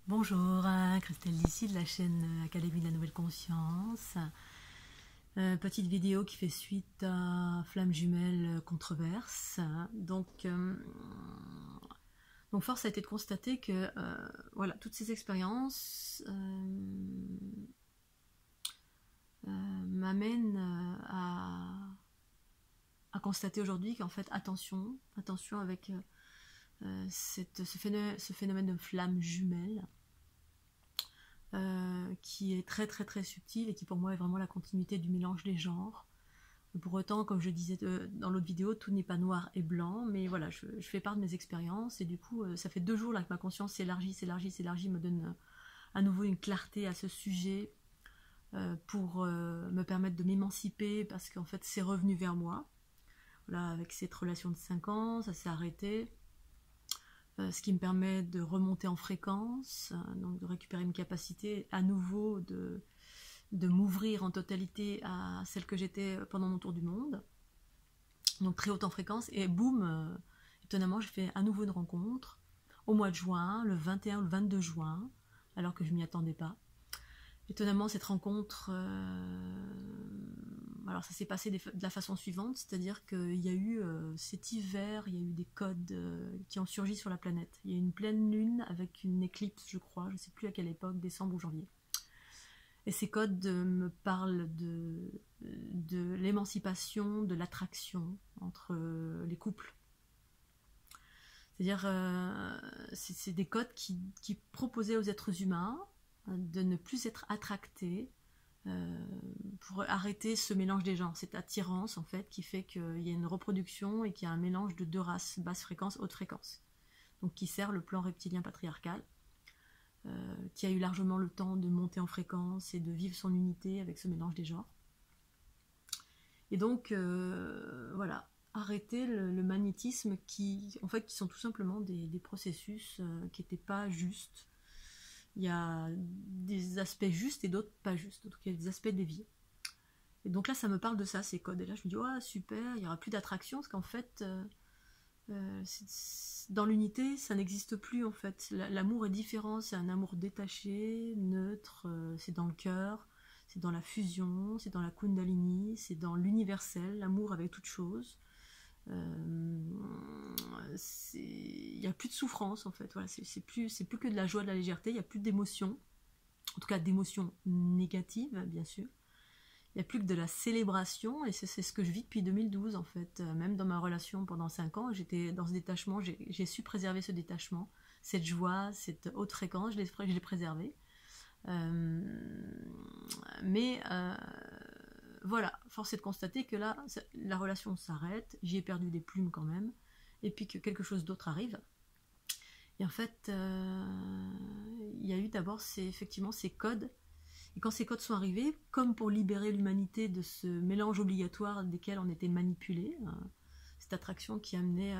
Bonjour, Christelle d'ici de la chaîne Académie de la Nouvelle Conscience. Petite vidéo qui fait suite à Flamme Jumelle Controverse. Donc force a été de constater que voilà, toutes ces expériences m'amènent à constater aujourd'hui qu'en fait, attention avec ce phénomène de flamme jumelle qui est très très très subtil et qui pour moi est vraiment la continuité du mélange des genres. Pour autant, comme je disais dans l'autre vidéo, tout n'est pas noir et blanc, mais voilà, je fais part de mes expériences et du coup, ça fait 2 jours là que ma conscience s'élargit, me donne à nouveau une clarté à ce sujet pour me permettre de m'émanciper parce qu'en fait c'est revenu vers moi. Voilà, avec cette relation de 5 ans, ça s'est arrêté. Ce qui me permet de remonter en fréquence, donc de récupérer une capacité à nouveau de m'ouvrir en totalité à celle que j'étais pendant mon tour du monde. Donc très haute en fréquence, et boum, étonnamment, j'ai fait à nouveau une rencontre au mois de juin, le 21 ou le 22 juin, alors que je ne m'y attendais pas. Étonnamment, cette rencontre, alors ça s'est passé de la façon suivante, c'est-à-dire qu'il y a eu cet hiver, il y a eu des codes qui ont surgi sur la planète. Il y a eu une pleine lune avec une éclipse, je crois, je ne sais plus à quelle époque, décembre ou janvier. Et ces codes me parlent de l'émancipation, de l'attraction entre les couples. C'est-à-dire, c'est des codes qui proposaient aux êtres humains de ne plus être attractés pour arrêter ce mélange des genres, cette attirance en fait qui fait qu'il y a une reproduction et qu'il y a un mélange de 2 races, basse fréquence, haute fréquence, donc qui sert le plan reptilien patriarcal, qui a eu largement le temps de monter en fréquence et de vivre son unité avec ce mélange des genres. Et donc voilà, arrêter le magnétisme qui sont tout simplement des processus qui n'étaient pas justes. Il y a des aspects justes et d'autres pas justes. Donc il y a des aspects déviés. Et donc là, ça me parle de ça, ces codes. Et là, je me dis, oh, super, il n'y aura plus d'attraction, parce qu'en fait, dans l'unité, ça n'existe plus, en fait. L'amour est différent, c'est un amour détaché, neutre, c'est dans le cœur, c'est dans la fusion, c'est dans la kundalini, c'est dans l'universel, l'amour avec toute chose. Il n'y a plus de souffrance en fait, voilà, c'est plus que de la joie, de la légèreté, il n'y a plus d'émotions, en tout cas d'émotions négatives bien sûr, il n'y a plus que de la célébration et c'est ce que je vis depuis 2012 en fait, même dans ma relation pendant 5 ans, j'étais dans ce détachement, j'ai su préserver ce détachement, cette joie, cette haute fréquence, je l'ai préservée. Mais voilà, force est de constater que là, la relation s'arrête, j'y ai perdu des plumes quand même, et puis que quelque chose d'autre arrive. Et en fait, il y a eu d'abord effectivement ces codes, et quand ces codes sont arrivés, comme pour libérer l'humanité de ce mélange obligatoire desquels on était manipulés, cette attraction qui amenait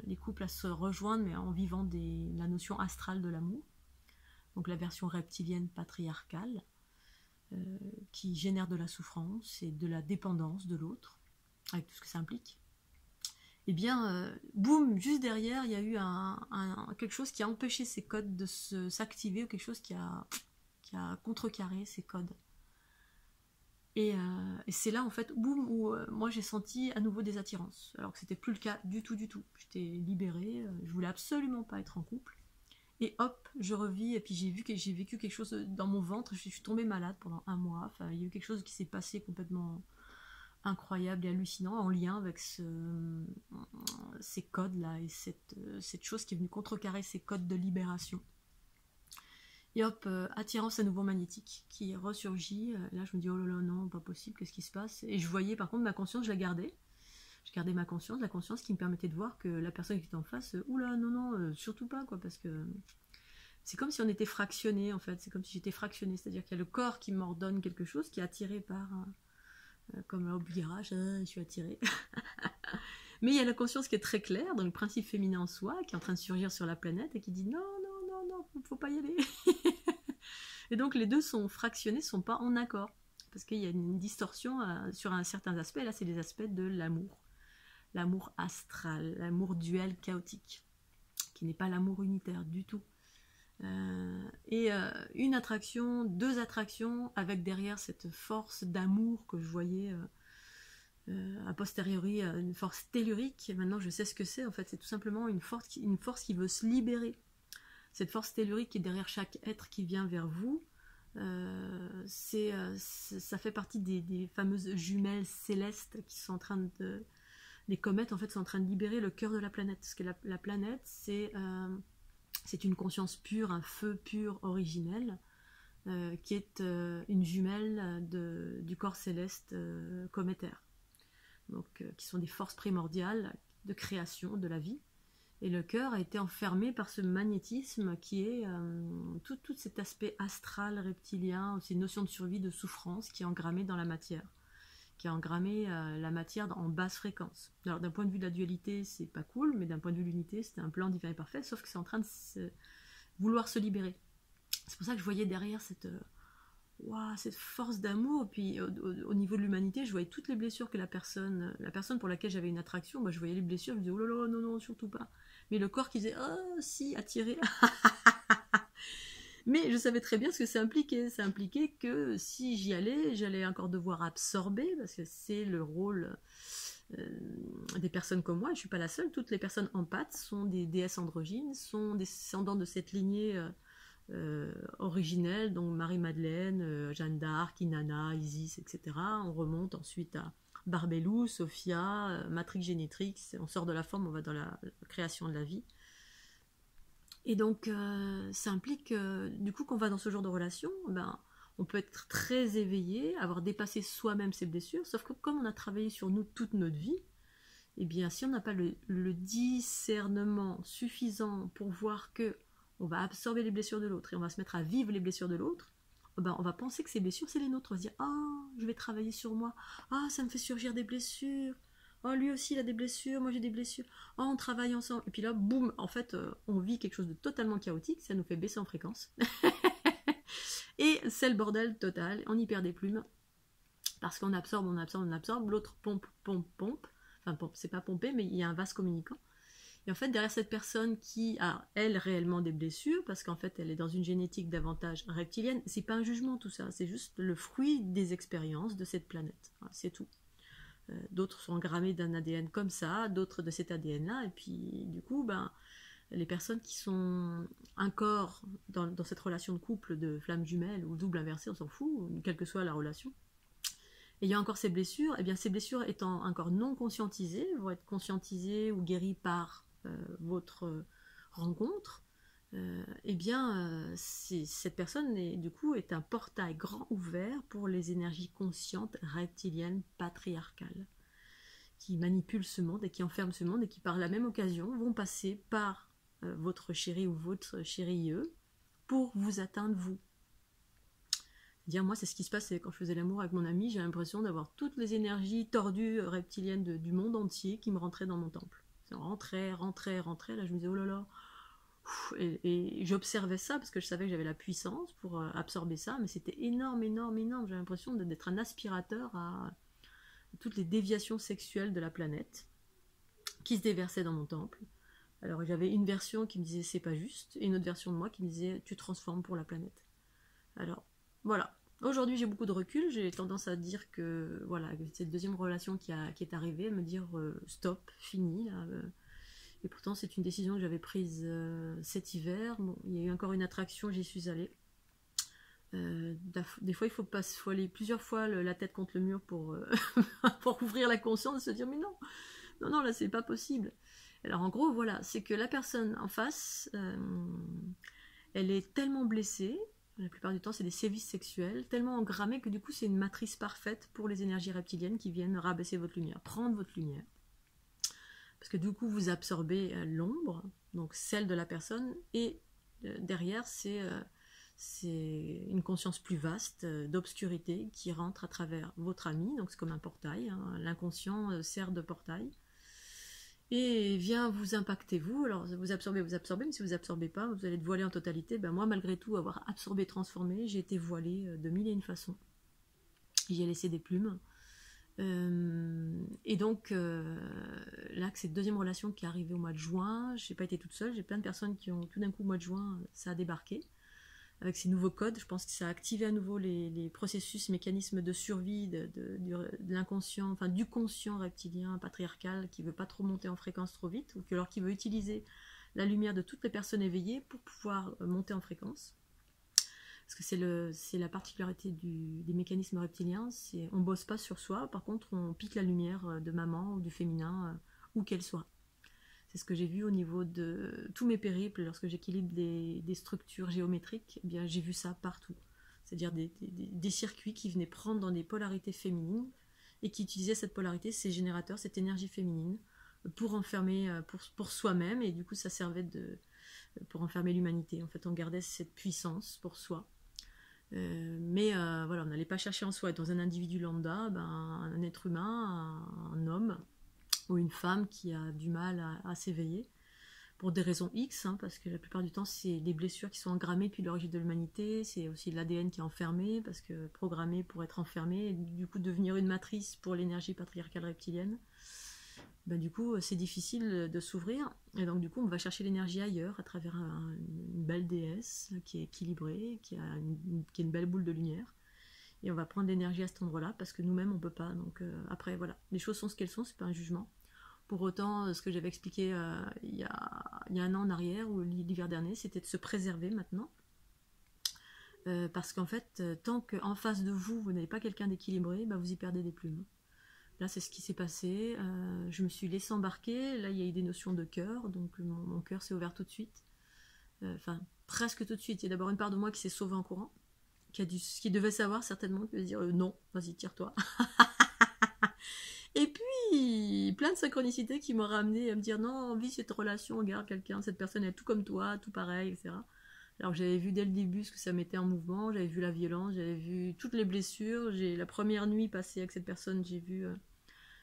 les couples à se rejoindre, mais en vivant la notion astrale de l'amour, donc la version reptilienne patriarcale, qui génère de la souffrance et de la dépendance de l'autre, avec tout ce que ça implique. Et bien, boum, juste derrière, il y a eu quelque chose qui a empêché ces codes de s'activer, ou quelque chose qui a contrecarré ces codes. Et c'est là, en fait, boum, où moi j'ai senti à nouveau des attirances, alors que c'était plus le cas du tout. J'étais libérée, je voulais absolument pas être en couple. Et hop, je revis, et puis j'ai vécu quelque chose dans mon ventre, je suis tombée malade pendant 1 mois, enfin il y a eu quelque chose qui s'est passé complètement incroyable et hallucinant en lien avec ces codes-là, et cette chose qui est venue contrecarrer ces codes de libération. Et hop, attirance à nouveau magnétique qui ressurgit, là je me dis oh là là non, pas possible, qu'est-ce qui se passe? Et je voyais par contre ma conscience, je la gardais. Je gardais ma conscience, la conscience qui me permettait de voir que la personne qui était en face, oula, non, surtout pas, quoi, parce que c'est comme si on était fractionné, en fait, c'est comme si j'étais fractionnée, c'est-à-dire qu'il y a le corps qui m'ordonne quelque chose, qui est attiré par, comme au garage, je suis attirée. Mais il y a la conscience qui est très claire, dans le principe féminin en soi, qui est en train de surgir sur la planète et qui dit non, faut pas y aller. Et donc les deux sont fractionnés, sont pas en accord, parce qu'il y a une distorsion sur certains aspects, là c'est les aspects de l'amour. L'amour astral, l'amour duel chaotique, qui n'est pas l'amour unitaire du tout. Et une attraction, deux attractions, avec derrière cette force d'amour que je voyais a posteriori, une force tellurique. Et maintenant je sais ce que c'est, en fait c'est tout simplement une force qui veut se libérer. Cette force tellurique qui est derrière chaque être qui vient vers vous, ça fait partie des fameuses jumelles célestes qui sont en train de... Les comètes en fait sont en train de libérer le cœur de la planète. Parce que la planète c'est une conscience pure, un feu pur originel, qui est une jumelle du corps céleste cométaire. Donc, qui sont des forces primordiales de création de la vie. Et le cœur a été enfermé par ce magnétisme qui est tout cet aspect astral, reptilien, ces notions de survie, de souffrance qui est engrammé dans la matière, qui a engrammé la matière en basse fréquence. Alors d'un point de vue de la dualité, c'est pas cool, mais d'un point de vue de l'unité, c'était un plan divin et parfait, sauf que c'est en train de vouloir se libérer. C'est pour ça que je voyais derrière cette force d'amour, puis au niveau de l'humanité, je voyais toutes les blessures que la personne pour laquelle j'avais une attraction, je voyais les blessures, je me disais oh là là, non, non, surtout pas. Mais le corps qui disait oh si, attiré. Mais je savais très bien ce que ça impliquait. Ça impliquait que si j'y allais, j'allais encore devoir absorber, parce que c'est le rôle des personnes comme moi. Je ne suis pas la seule. Toutes les personnes empathes sont des déesses androgynes, sont des descendants de cette lignée originelle, donc Marie-Madeleine, Jeanne d'Arc, Inanna, Isis, etc. On remonte ensuite à Barbelou, Sophia, Matrix Génétrix. On sort de la forme, on va dans la création de la vie. Et donc, ça implique, du coup, qu'on va dans ce genre de relation, on peut être très éveillé, avoir dépassé soi-même ses blessures, sauf que comme on a travaillé sur nous toute notre vie, eh bien, si on n'a pas le discernement suffisant pour voir que on va absorber les blessures de l'autre et on va se mettre à vivre les blessures de l'autre, on va penser que ces blessures, c'est les nôtres. On va se dire « Ah, je vais travailler sur moi. Ah, ça me fait surgir des blessures. Oh, lui aussi, il a des blessures. Moi, j'ai des blessures. Oh, on travaille ensemble. » Et puis là, boum, en fait, on vit quelque chose de totalement chaotique. Ça nous fait baisser en fréquence. Et c'est le bordel total. On y perd des plumes. Parce qu'on absorbe, on absorbe, on absorbe. L'autre pompe, pompe, pompe. Enfin, pompe, c'est pas pomper, mais il y a un vase communicant. Et en fait, derrière cette personne qui a, elle, réellement des blessures, parce qu'en fait, elle est dans une génétique davantage reptilienne, c'est pas un jugement tout ça, c'est juste le fruit des expériences de cette planète. Voilà, c'est tout. D'autres sont engrammés d'un ADN comme ça, d'autres de cet ADN-là, et puis du coup, les personnes qui sont un corps dans cette relation de couple de flamme jumelle ou double inversée, on s'en fout, quelle que soit la relation, et il y a encore ces blessures, et bien ces blessures étant encore non conscientisées, vont être conscientisées ou guéries par votre rencontre, cette personne du coup est un portail grand ouvert pour les énergies conscientes reptiliennes patriarcales qui manipulent ce monde et qui enferment ce monde et qui par la même occasion vont passer par votre chéri ou votre chérie pour vous atteindre vous. Dire moi c'est ce qui se passe quand je faisais l'amour avec mon ami, j'ai l'impression d'avoir toutes les énergies tordues reptiliennes du monde entier qui me rentraient dans mon temple. Rentrait, là je me disais oh là là, et j'observais ça parce que je savais que j'avais la puissance pour absorber ça, mais c'était énorme, j'ai l'impression d'être un aspirateur à toutes les déviations sexuelles de la planète qui se déversaient dans mon temple. Alors j'avais une version qui me disait c'est pas juste, et une autre version de moi qui me disait tu transformes pour la planète. Alors voilà, aujourd'hui j'ai beaucoup de recul, j'ai tendance à dire que voilà, cette deuxième relation qui est arrivée, me dire stop, fini là, et pourtant c'est une décision que j'avais prise cet hiver. Bon, il y a eu encore une attraction, j'y suis allée. Des fois il faut aller plusieurs fois la tête contre le mur pour ouvrir la conscience et se dire mais non là c'est pas possible. Alors en gros voilà, c'est que la personne en face elle est tellement blessée, la plupart du temps c'est des sévices sexuels, tellement engrammés que du coup c'est une matrice parfaite pour les énergies reptiliennes qui viennent rabaisser votre lumière, prendre votre lumière. Parce que du coup vous absorbez l'ombre, donc celle de la personne, et derrière c'est une conscience plus vaste d'obscurité qui rentre à travers votre ami, donc c'est comme un portail, hein, l'inconscient sert de portail, et vient vous impacter vous. Alors vous absorbez, mais si vous absorbez pas, vous allez être voilé en totalité. Moi malgré tout avoir absorbé, transformé, j'ai été voilée de mille et une façons. J'y ai laissé des plumes. Et donc là que cette deuxième relation qui est arrivée au mois de juin, j'ai pas été toute seule, j'ai plein de personnes qui ont tout d'un coup au mois de juin, ça a débarqué. avec ces nouveaux codes. Je pense que ça a activé à nouveau les processus, mécanismes de survie de l'inconscient, enfin du conscient reptilien, patriarcal, qui veut pas trop monter en fréquence trop vite, ou alors qui veut utiliser la lumière de toutes les personnes éveillées pour pouvoir monter en fréquence. Parce que c'est la particularité des mécanismes reptiliens, on bosse pas sur soi, par contre on pique la lumière de maman ou du féminin, où qu'elle soit. C'est ce que j'ai vu au niveau de tous mes périples, lorsque j'équilibre des structures géométriques, eh bien j'ai vu ça partout. C'est-à-dire des circuits qui venaient prendre dans des polarités féminines, et qui utilisaient cette polarité, ces générateurs, cette énergie féminine, pour enfermer, pour soi-même, et du coup ça servait pour enfermer l'humanité. En fait on gardait cette puissance pour soi. Mais voilà, on n'allait pas chercher en soi. Et dans un individu lambda, un être humain, un homme ou une femme qui a du mal à s'éveiller, pour des raisons X, parce que la plupart du temps, c'est des blessures qui sont engrammées depuis l'origine de l'humanité, c'est aussi l'ADN qui est enfermé, parce que programmé pour être enfermé, et du coup devenir une matrice pour l'énergie patriarcale reptilienne. Du coup, c'est difficile de s'ouvrir, et donc du coup, on va chercher l'énergie ailleurs, à travers une belle déesse qui est équilibrée, qui est une belle boule de lumière, et on va prendre l'énergie à cet endroit-là, parce que nous-mêmes, on peut pas. Donc après, voilà, les choses sont ce qu'elles sont, c'est pas un jugement. Pour autant, ce que j'avais expliqué il y a 1 an en arrière, ou l'hiver dernier, c'était de se préserver maintenant, parce qu'en fait, tant qu'en face de vous, vous n'avez pas quelqu'un d'équilibré, vous y perdez des plumes. Là, c'est ce qui s'est passé. Je me suis laissée embarquer. Là, il y a eu des notions de cœur. Donc, mon cœur s'est ouvert tout de suite. Enfin, presque tout de suite. Il y a d'abord une part de moi qui s'est sauvée en courant. Qui devait savoir certainement, qui devait se dire non, vas-y, tire-toi. Et puis, plein de synchronicités qui m'ont ramené à me dire non, vis cette relation, regarde quelqu'un, cette personne est tout comme toi, tout pareil, etc. Alors j'avais vu dès le début ce que ça mettait en mouvement, j'avais vu la violence, j'avais vu toutes les blessures, la première nuit passée avec cette personne, j'ai vu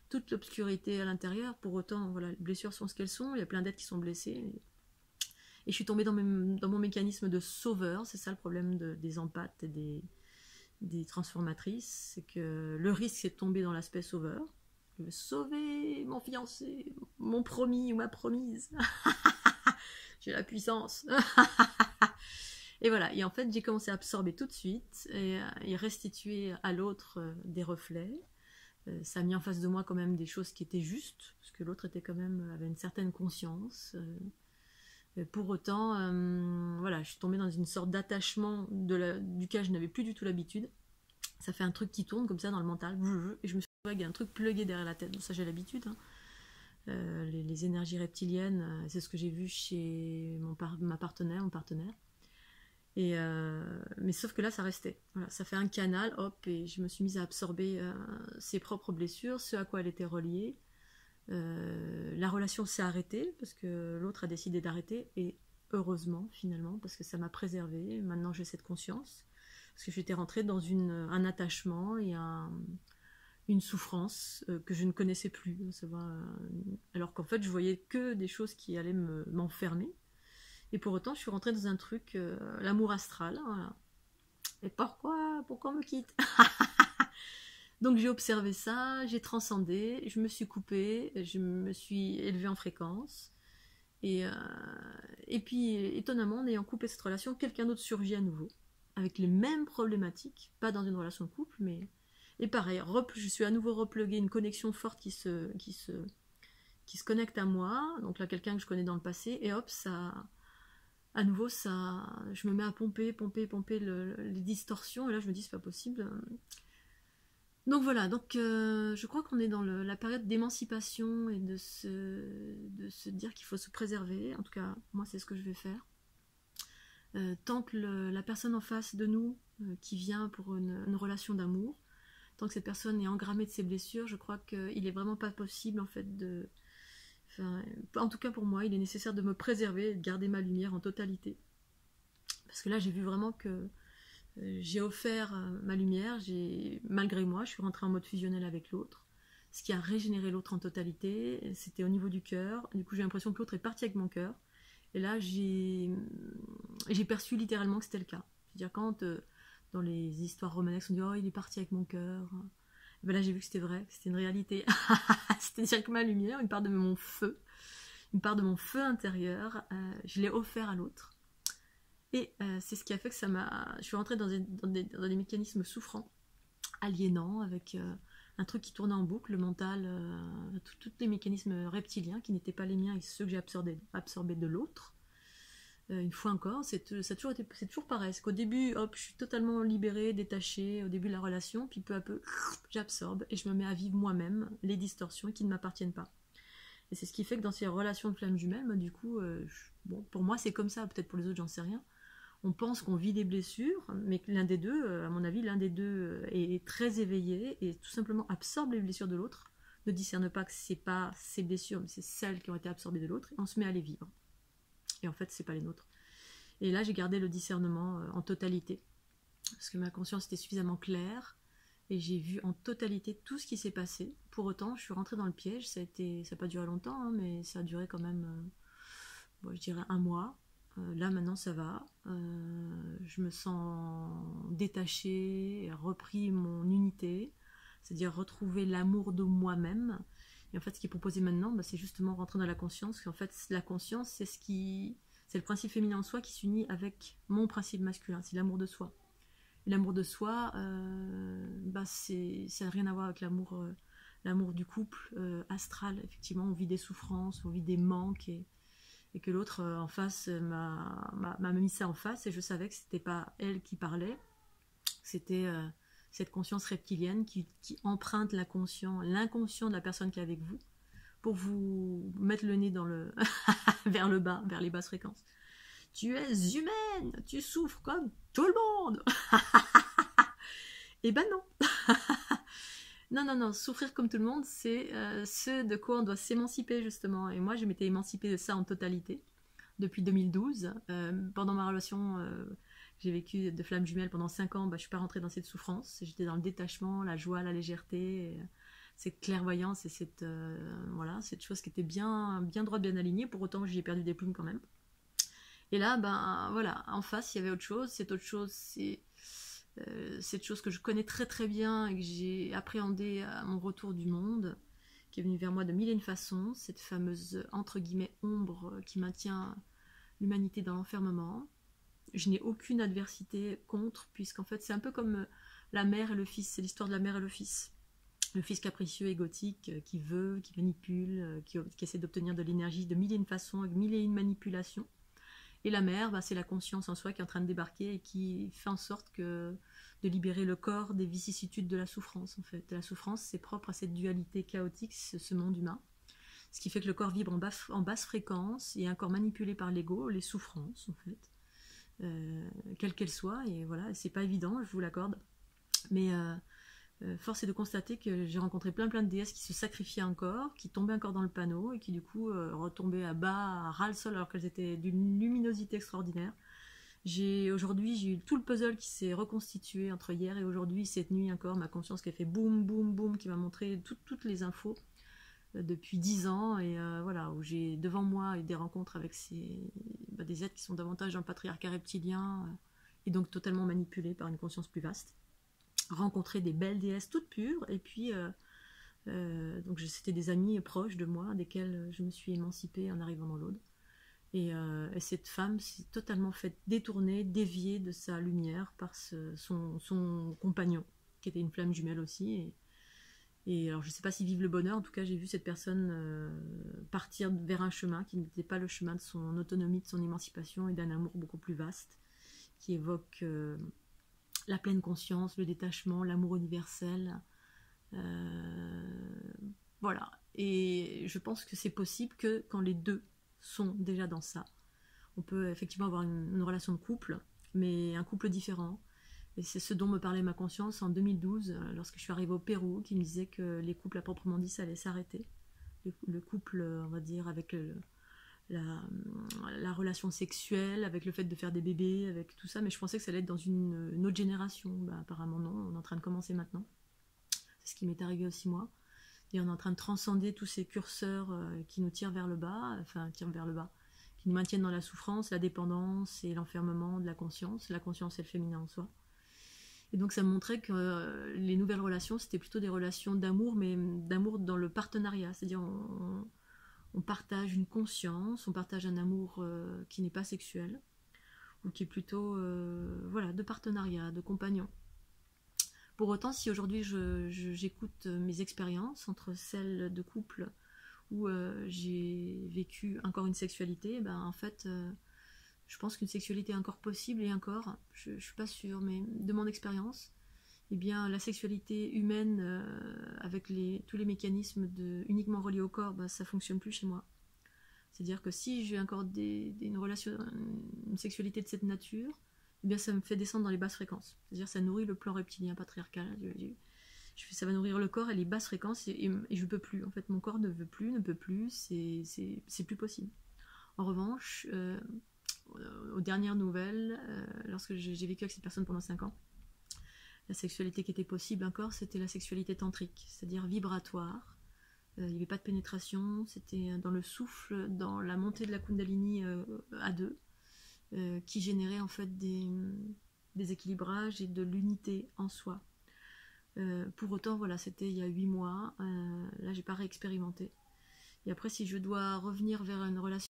toute l'obscurité à l'intérieur. Pour autant, voilà, les blessures sont ce qu'elles sont, il y a plein d'êtres qui sont blessés. Et je suis tombée dans mon mécanisme de sauveur, c'est ça le problème des empathes et des transformatrices, c'est que le risque c'est de tomber dans l'aspect sauveur. Je veux sauver mon fiancé, mon promis ou ma promise. J'ai la puissance. Et voilà, et en fait j'ai commencé à absorber tout de suite et restituer à l'autre des reflets. Ça a mis en face de moi quand même des choses qui étaient justes, parce que l'autre avait une certaine conscience. Pour autant, voilà, je suis tombée dans une sorte d'attachement duquel je n'avais plus du tout l'habitude. Ça fait un truc qui tourne comme ça dans le mental, et je me suis retrouvée avec un truc plugué derrière la tête. Bon, ça j'ai l'habitude. Les énergies reptiliennes, c'est ce que j'ai vu chez mon partenaire. Mais sauf que là, ça restait. Voilà, ça fait un canal, hop, et je me suis mise à absorber ses propres blessures, ce à quoi elle était reliée. La relation s'est arrêtée parce que l'autre a décidé d'arrêter, et heureusement finalement, parce que ça m'a préservée. Maintenant j'ai cette conscience, parce que j'étais rentrée dans un attachement et une souffrance que je ne connaissais plus, alors qu'en fait je voyais que des choses qui allaient m'enfermer. Et pour autant je suis rentrée dans un truc, l'amour astral, voilà. Et pourquoi on me quitte? Donc j'ai observé ça, j'ai transcendé, je me suis coupée, je me suis élevée en fréquence. Et puis, étonnamment, en ayant coupé cette relation, quelqu'un d'autre surgit à nouveau, avec les mêmes problématiques, pas dans une relation de couple, mais... Et pareil, je suis à nouveau repluguée, une connexion forte qui se connecte à moi, donc là, quelqu'un que je connais dans le passé, et hop, à nouveau, je me mets à pomper les distorsions, et là, je me dis, c'est pas possible... Donc voilà, je crois qu'on est dans la période d'émancipation et de se dire qu'il faut se préserver. En tout cas, moi, c'est ce que je vais faire. Tant que la personne en face de nous, qui vient pour une relation d'amour, tant que cette personne est engrammée de ses blessures, je crois qu'il est vraiment pas possible, en fait, en tout cas pour moi, il est nécessaire de me préserver et de garder ma lumière en totalité. Parce que là, j'ai vu vraiment que j'ai offert ma lumière, malgré moi, je suis rentrée en mode fusionnel avec l'autre, ce qui a régénéré l'autre en totalité. C'était au niveau du cœur. Du coup, j'ai l'impression que l'autre est parti avec mon cœur. Et là, j'ai perçu littéralement que c'était le cas. C'est-à-dire quand, dans les histoires romanesques, on dit « Oh, il est parti avec mon cœur », là, j'ai vu que c'était vrai, que c'était une réalité. C'est-à-dire que ma lumière, une part de mon feu intérieur, je l'ai offert à l'autre. Et c'est ce qui a fait que je suis rentrée dans des mécanismes souffrants, aliénants, avec un truc qui tournait en boucle, le mental, tous les mécanismes reptiliens qui n'étaient pas les miens et ceux que j'ai absorbés de l'autre. Une fois encore, c'est toujours pareil. C'est qu'au début, hop, je suis totalement libérée, détachée au début de la relation, puis peu à peu, j'absorbe et je me mets à vivre moi-même les distorsions qui ne m'appartiennent pas. Et c'est ce qui fait que dans ces relations de flammes jumelles, du coup, bon, pour moi c'est comme ça, peut-être pour les autres j'en sais rien. On pense qu'on vit des blessures, mais que l'un des deux, à mon avis, l'un des deux est très éveillé et tout simplement absorbe les blessures de l'autre, ne discerne pas que c'est pas ses blessures, mais c'est celles qui ont été absorbées de l'autre, et on se met à les vivre. Et en fait, c'est pas les nôtres. Et là, j'ai gardé le discernement en totalité, parce que ma conscience était suffisamment claire, et j'ai vu en totalité tout ce qui s'est passé. Pour autant, je suis rentrée dans le piège, ça n'a pas duré longtemps, hein, mais ça a duré quand même, je dirais 1 mois. Là maintenant ça va, je me sens détachée, repris mon unité, c'est-à-dire retrouver l'amour de moi-même. Et en fait ce qui est proposé maintenant, c'est justement rentrer dans la conscience, qu'en fait la conscience c'est le principe féminin en soi qui s'unit avec mon principe masculin, c'est l'amour de soi. Et l'amour de soi, ça n'a rien à voir avec l'amour du couple astral. Effectivement, on vit des souffrances, on vit des manques et que l'autre en face m'a mis ça en face et je savais que c'était pas elle qui parlait, c'était cette conscience reptilienne qui emprunte l'inconscient de la personne qui est avec vous pour vous mettre le nez vers le bas, vers les basses fréquences. Tu es humaine, tu souffres comme tout le monde. Eh ben non. Non, souffrir comme tout le monde, c'est ce de quoi on doit s'émanciper justement. Et moi, je m'étais émancipée de ça en totalité depuis 2012. Pendant ma relation, j'ai vécu de flammes jumelles pendant 5 ans. Je ne suis pas rentrée dans cette souffrance. J'étais dans le détachement, la joie, la légèreté, cette clairvoyance et cette chose qui était bien droite, bien alignée. Pour autant, j'y ai perdu des plumes quand même. Et là, voilà, en face, il y avait autre chose. Cette autre chose, c'est cette chose que je connais très très bien et que j'ai appréhendée à mon retour du monde, qui est venue vers moi de mille et une façons, cette fameuse entre guillemets ombre qui maintient l'humanité dans l'enfermement. Je n'ai aucune adversité contre, puisqu'en fait c'est un peu comme la mère et le fils, c'est l'histoire de la mère et le fils. Le fils capricieux, égotique, qui veut, qui manipule, qui essaie d'obtenir de l'énergie de mille et une façons, avec mille et une manipulations. Et la mère, c'est la conscience en soi qui est en train de débarquer et qui fait en sorte de libérer le corps des vicissitudes de la souffrance. En fait, la souffrance, c'est propre à cette dualité chaotique, ce monde humain. Ce qui fait que le corps vibre en basse fréquence et un corps manipulé par l'ego, les souffrances, en fait, quelles qu'elles soient. Et voilà, c'est pas évident, je vous l'accorde. Mais force est de constater que j'ai rencontré plein de déesses qui se sacrifiaient encore, qui tombaient encore dans le panneau et qui du coup retombaient à bas, à ras le sol alors qu'elles étaient d'une luminosité extraordinaire. Aujourd'hui, j'ai eu tout le puzzle qui s'est reconstitué entre hier et aujourd'hui, cette nuit encore, ma conscience qui a fait boum, boum, boum, qui m'a montré toutes les infos depuis 10 ans et voilà, où j'ai devant moi des rencontres avec des êtres qui sont davantage dans le patriarcat reptilien et donc totalement manipulés par une conscience plus vaste. Rencontrer des belles déesses toutes pures et puis donc c'était des amis proches de moi desquels je me suis émancipée en arrivant dans l'Aude et cette femme s'est totalement fait détourner, dévier de sa lumière par son compagnon qui était une flamme jumelle aussi et alors je sais pas s'ils vivent le bonheur, en tout cas j'ai vu cette personne partir vers un chemin qui n'était pas le chemin de son autonomie, de son émancipation et d'un amour beaucoup plus vaste qui évoque la pleine conscience, le détachement, l'amour universel. Voilà. Et je pense que c'est possible que quand les deux sont déjà dans ça, on peut effectivement avoir une relation de couple, mais un couple différent. Et c'est ce dont me parlait ma conscience en 2012, lorsque je suis arrivée au Pérou, qui me disait que les couples à proprement dit, ça allait s'arrêter. Le couple, on va dire, avec la relation sexuelle, avec le fait de faire des bébés, avec tout ça, mais je pensais que ça allait être dans une autre génération. Apparemment non, on est en train de commencer maintenant. C'est ce qui m'est arrivé aussi moi. Et on est en train de transcender tous ces curseurs qui nous tirent vers le bas, qui nous maintiennent dans la souffrance, la dépendance et l'enfermement de la conscience. La conscience est le féminin en soi. Et donc ça me montrait que les nouvelles relations, c'était plutôt des relations d'amour, mais d'amour dans le partenariat, c'est-à-dire on partage une conscience, on partage un amour qui n'est pas sexuel. ou qui est plutôt voilà, de partenariat, de compagnon. Pour autant, si aujourd'hui j'écoute mes expériences entre celles de couple où j'ai vécu encore une sexualité, ben en fait, je pense qu'une sexualité est encore possible et encore, je suis pas sûre, mais de mon expérience, eh bien la sexualité humaine avec tous les mécanismes uniquement reliés au corps, ben, ça fonctionne plus chez moi. C'est-à-dire que si j'ai encore une relation, une sexualité de cette nature, eh bien ça me fait descendre dans les basses fréquences. C'est-à-dire ça nourrit le plan reptilien patriarcal. Ça va nourrir le corps et les basses fréquences et je peux plus. En fait, mon corps ne veut plus, ne peut plus, c'est plus possible. En revanche, aux dernières nouvelles, lorsque j'ai vécu avec cette personne pendant 5 ans, la sexualité qui était possible encore, c'était la sexualité tantrique, c'est-à-dire vibratoire. Il n'y avait pas de pénétration, c'était dans le souffle, dans la montée de la Kundalini à deux, qui générait en fait des équilibrages et de l'unité en soi. Pour autant, voilà, c'était il y a 8 mois, là j'ai pas réexpérimenté. Et après, si je dois revenir vers une relation